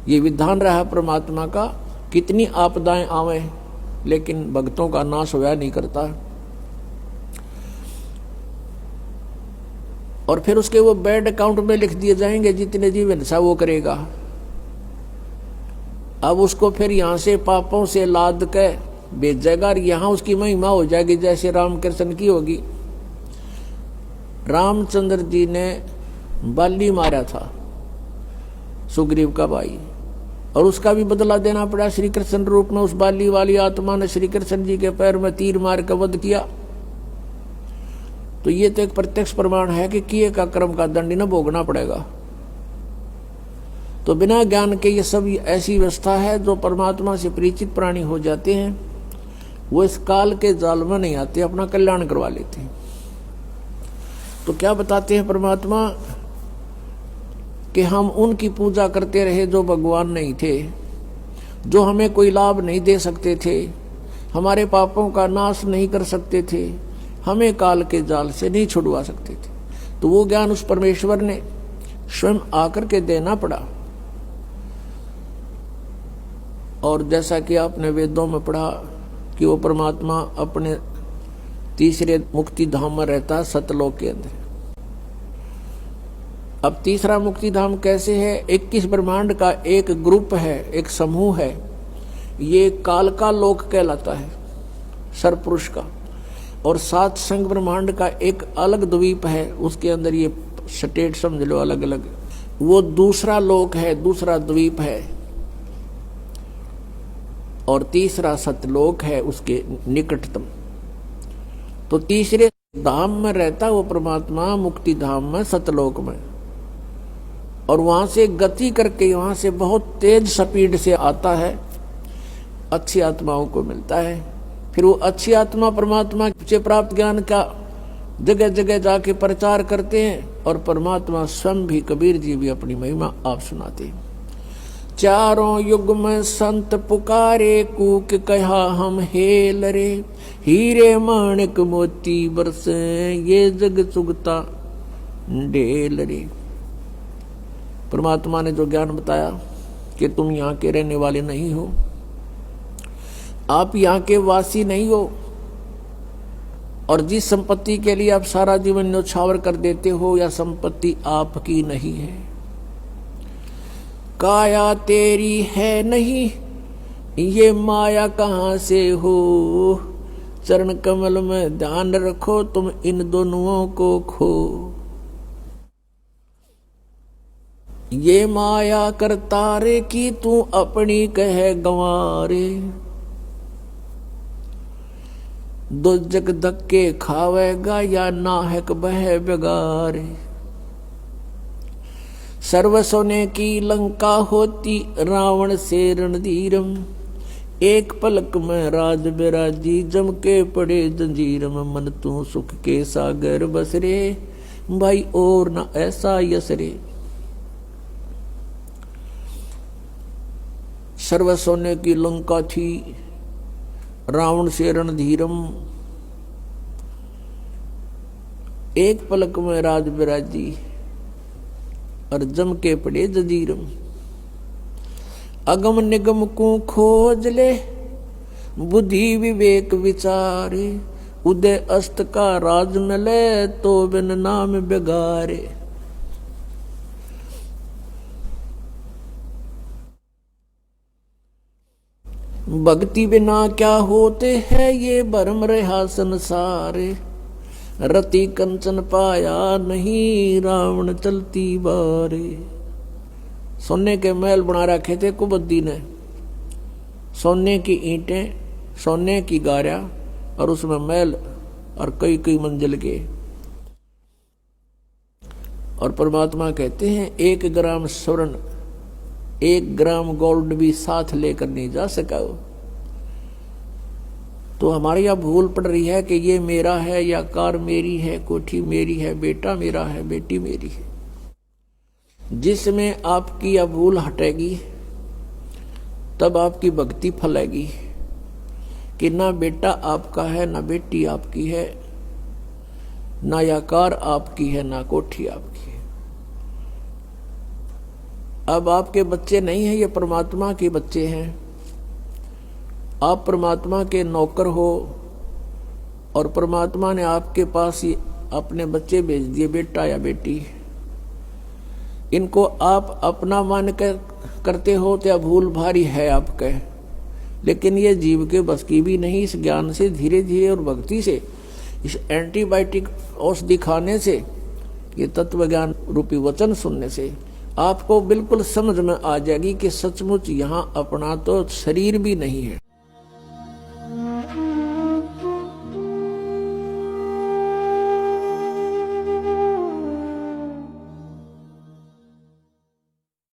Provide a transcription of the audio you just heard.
ये विधान रहा परमात्मा का, कितनी आपदाएं आवे लेकिन भक्तों का नाश होया नहीं करता। और फिर उसके वो बैड अकाउंट में लिख दिए जाएंगे, जितने जीवन सा वो करेगा। अब उसको फिर यहां से पापों से लाद के भेजेगा और यहां उसकी महिमा हो जाएगी जैसे रामकृष्ण की होगी। रामचंद्र जी ने बाली मारा था, सुग्रीव का भाई, और उसका भी बदला देना पड़ा श्री कृष्ण रूप में। उस बाली वाली आत्मा ने श्री कृष्ण जी के पैर में तीर मार कर वध किया। तो ये तो एक प्रत्यक्ष प्रमाण है कि किए का कर्म का दंड न भोगना पड़ेगा। तो बिना ज्ञान के ये सब ऐसी व्यवस्था है, जो परमात्मा से परिचित प्राणी हो जाते हैं वो इस काल के जाल में नहीं आते, अपना कल्याण करवा लेते हैं। तो क्या बताते हैं परमात्मा कि हम उनकी पूजा करते रहे जो भगवान नहीं थे, जो हमें कोई लाभ नहीं दे सकते थे, हमारे पापों का नाश नहीं कर सकते थे, हमें काल के जाल से नहीं छुड़वा सकते थे। तो वो ज्ञान उस परमेश्वर ने स्वयं आकर के देना पड़ा। और जैसा कि आपने वेदों में पढ़ा कि वो परमात्मा अपने तीसरे मुक्ति धाम में रहता है, सतलोक के अंदर। अब तीसरा मुक्ति धाम कैसे है? 21 ब्रह्मांड का एक ग्रुप है, एक समूह है। ये काल का लोक कहलाता है, सरपुरुष का। और 7 संग ब्रह्मांड का एक अलग द्वीप है, उसके अंदर ये स्टेट समझ लो अलग अलग, वो दूसरा लोक है, दूसरा द्वीप है। और तीसरा सतलोक है उसके निकटतम। तो तीसरे धाम में रहता वो परमात्मा, मुक्ति धाम में, सतलोक में। और वहां से गति करके वहां से बहुत तेज स्पीड से आता है, अच्छी आत्माओं को मिलता है। फिर वो अच्छी आत्मा परमात्मा से प्राप्त ज्ञान का जगह जगह जाके प्रचार करते हैं। और परमात्मा स्वयं भी, कबीर जी भी अपनी महिमा आप सुनाते हैं। चारों युग में संत पुकारे, कूक कहा हम हेल रे, हीरे माणिक मोती बरसे, ये जग चुगता ढेल रे। परमात्मा ने जो ज्ञान बताया कि तुम यहाँ के रहने वाले नहीं हो, आप यहाँ के वासी नहीं हो, और जिस संपत्ति के लिए आप सारा जीवन न्यौछावर कर देते हो, या संपत्ति आपकी नहीं है, काया तेरी है नहीं, ये माया कहाँ से हो, चरण कमल में ध्यान रखो, तुम इन दोनों को खो। ये माया करतारे की तू अपनी कह गंवारे, दो जग धक्के खावेगा या नाहक बह बेगारे। सर्व सोने की लंका होती रावण से रणधीरम, एक पलक में राज बिराजी जम के पड़े जंजीर में। मन तू सुख के सागर बसरे, भाई और न ऐसा यसरे। सर्व सोने की लंका थी, रावण से रणधीरम, एक पलक में राज बिराजी और जम के पड़े जंजीरम। अगम निगम को खोज ले, बुद्धि विवेक विचारे, उदय अस्त का राज न ले, तो बिन नाम बेगारे। भक्ति बिना क्या होते हैं ये भरम रहा संसारे, रति कंचन पाया नहीं, रावण चलती बारे। सोने के महल बना रखे थे कुबद्दी ने, सोने की ईंटें, सोने की गारा, और उसमें महल और कई कई मंजिल के। और परमात्मा कहते हैं 1 ग्राम स्वर्ण, 1 ग्राम गोल्ड भी साथ लेकर नहीं जा सका। तो हमारी यह भूल पड़ रही है कि ये मेरा है, या कार मेरी है, कोठी मेरी है, बेटा मेरा है, बेटी मेरी है। जिसमें आपकी यह भूल हटेगी तब आपकी भक्ति फलेगी कि ना बेटा आपका है, ना बेटी आपकी है, ना यह कार आपकी है, ना कोठी आपकी है। अब आपके बच्चे नहीं हैं, ये परमात्मा के बच्चे हैं। आप परमात्मा के नौकर हो और परमात्मा ने आपके पास ही अपने बच्चे भेज दिए, बेटा या बेटी। इनको आप अपना मान कर करते हो तो भूल भारी है आपके, लेकिन ये जीव के बस की भी नहीं। इस ज्ञान से धीरे धीरे और भक्ति से, इस एंटीबायोटिक औषधि खाने से, ये तत्व ज्ञान रूपी वचन सुनने से आपको बिल्कुल समझ में आ जाएगी कि सचमुच यहाँ अपना तो शरीर भी नहीं है,